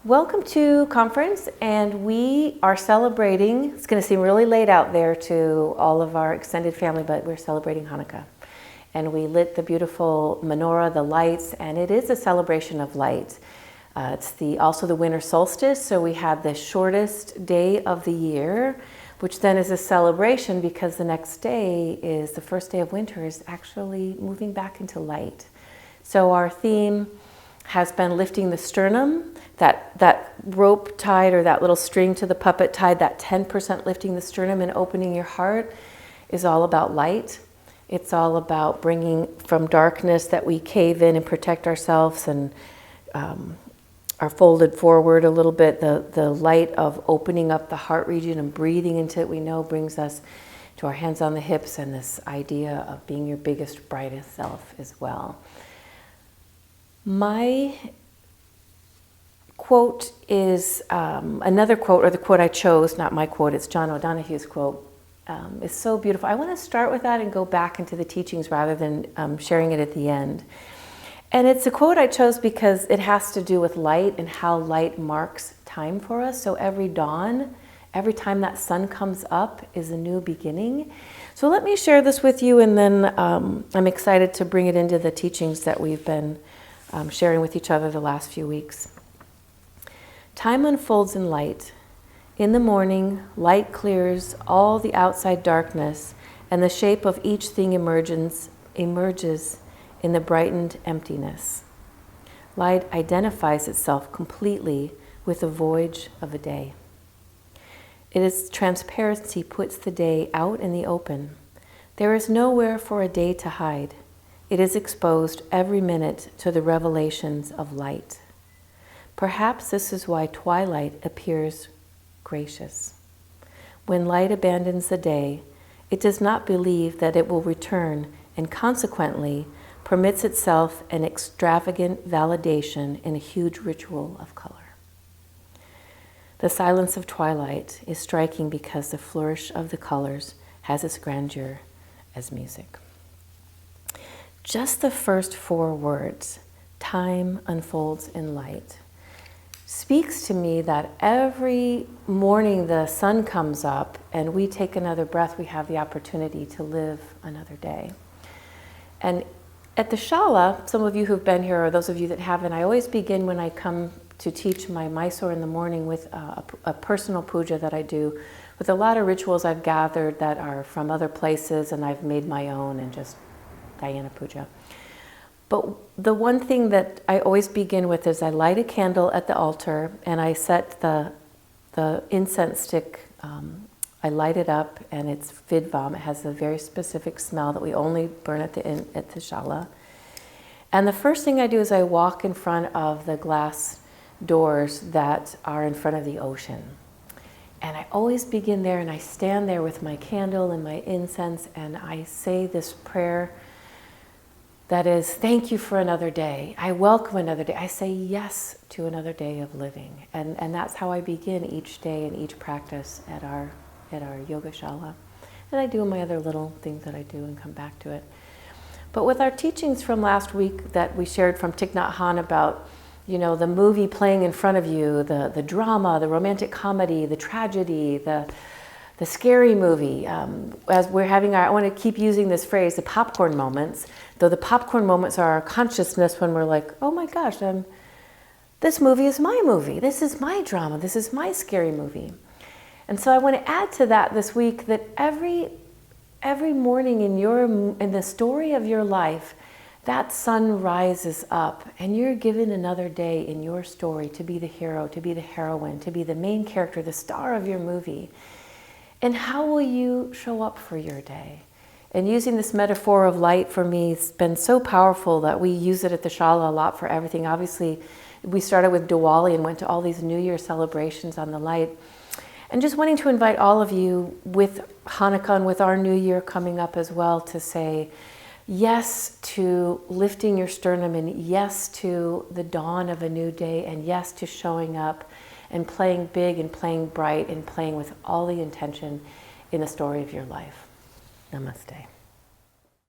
Welcome to conference, and we are celebrating, it's going to seem really late out there to all of our extended family, but we're celebrating Hanukkah. And we lit the beautiful menorah, the lights, and it is a celebration of light. It's also the winter solstice, so we have the shortest day of the year, which then is a celebration because the next day is the first day of winter, is actually moving back into light. So our theme has been lifting the sternum, that rope tied, or that little string to the puppet tied, that 10% lifting the sternum and opening your heart is all about light. It's all about bringing from darkness that we cave in and protect ourselves and are folded forward a little bit. The light of opening up the heart region and breathing into it, we know, brings us to our hands on the hips, and this idea of being your biggest, brightest self as well. My quote is another quote, or the quote I chose, not my quote, it's John O'Donohue's quote. It's so beautiful. I want to start with that and go back into the teachings rather than sharing it at the end. And it's a quote I chose because it has to do with light and how light marks time for us. So every dawn, every time that sun comes up is a new beginning. So let me share this with you, and then I'm excited to bring it into the teachings that we've been sharing with each other the last few weeks. Time unfolds in light. In the morning, light clears all the outside darkness, and the shape of each thing emerges in the brightened emptiness. Light identifies itself completely with the voyage of a day. Its transparency puts the day out in the open. There is nowhere for a day to hide. It is exposed every minute to the revelations of light. Perhaps this is why twilight appears gracious. When light abandons the day, it does not believe that it will return, and consequently permits itself an extravagant validation in a huge ritual of color. The silence of twilight is striking because the flourish of the colors has its grandeur as music. Just the first 4 words, time unfolds in light, speaks to me that every morning the sun comes up and we take another breath, we have the opportunity to live another day. And at the Shala, some of you who've been here, or those of you that haven't, I always begin when I come to teach my Mysore in the morning with a personal puja that I do, with a lot of rituals I've gathered that are from other places, and I've made my own, and just Dhyana puja. But the one thing that I always begin with is I light a candle at the altar, and I set the incense stick, I light it up, and it's vidvam. It has a very specific smell that we only burn at the Shala. And the first thing I do is I walk in front of the glass doors that are in front of the ocean. And I always begin there, and I stand there with my candle and my incense, and I say this prayer that is, thank you for another day. I welcome another day. I say yes to another day of living. And that's how I begin each day and each practice at our yoga shala. And I do my other little things that I do and come back to it. But with our teachings from last week that we shared from Thich Nhat Hanh about, the movie playing in front of you, the drama, the romantic comedy, the tragedy, the scary movie, as we're having I want to keep using this phrase, the popcorn moments, though the popcorn moments are our consciousness when we're like, oh my gosh, this movie is my movie, this is my drama, this is my scary movie. And so I want to add to that this week that every morning in the story of your life, that sun rises up, and you're given another day in your story to be the hero, to be the heroine, to be the main character, the star of your movie. And how will you show up for your day? And using this metaphor of light for me has been so powerful that we use it at the Shala a lot for everything. Obviously, we started with Diwali and went to all these New Year celebrations on the light. And just wanting to invite all of you with Hanukkah and with our New Year coming up as well to say yes to lifting your sternum, and yes to the dawn of a new day, and yes to showing up and playing big and playing bright and playing with all the intention in the story of your life. Namaste.